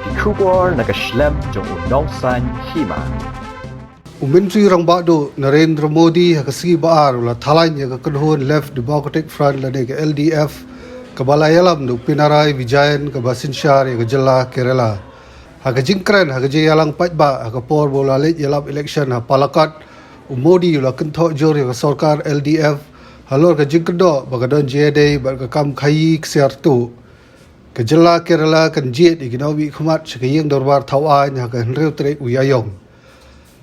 die Kubor nakaschlemt jong unongsan hima. Menteri Rang do Narendra Modi hakasi baar la thalanya ka kanhon Left Democratic Front la ke LDF ka balayalam do Pinarai Vijayan ka Basinsyar ka Jella Kerala haka jingkran haka jayalang patba haka por bola late yalap election ha Palakat Modi la kentho jor ka sarkar LDF halor ka jingkdo bagadon jede bar ka kam khai ksiartu ka Jella Kerala kan jet iginawi khumat sakayeng dorbar thawan haka henreu trek uyayong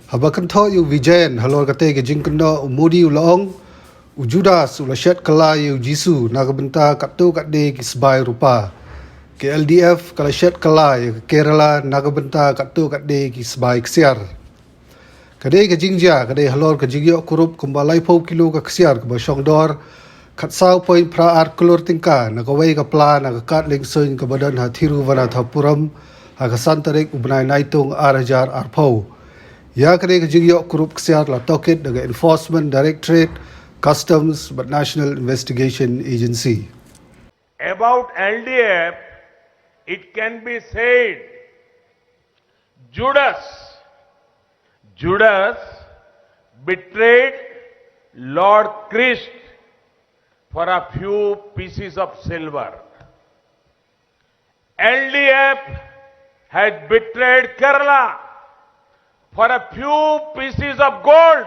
Habakan tho yu Vijayan halor kate ke jingkendo Modi ulong ujudas ulashat kala yu Jisu nagabenta kattu katde kisbai rupa ke LDF kalashat kala yu Kerala nagabenta kattu katde kisbai ksiar kade ke jingja kade halor ke jingyo kurup kumbalai pau kilo ka ksiar ke basong dor khatsau point pra ar kulur tingka nagawai ka plan nagakat lengsoin ke badan ha Thiruvananthapuram ha kasantarik ubnai naitung arajar arpau Ya kene ke jingyo kurup ksiar la toket daga Enforcement Directorate, Customs but National Investigation Agency. About LDF, it can be said, Judas betrayed Lord Christ for a few pieces of silver. LDF had betrayed Kerala for a few pieces of gold.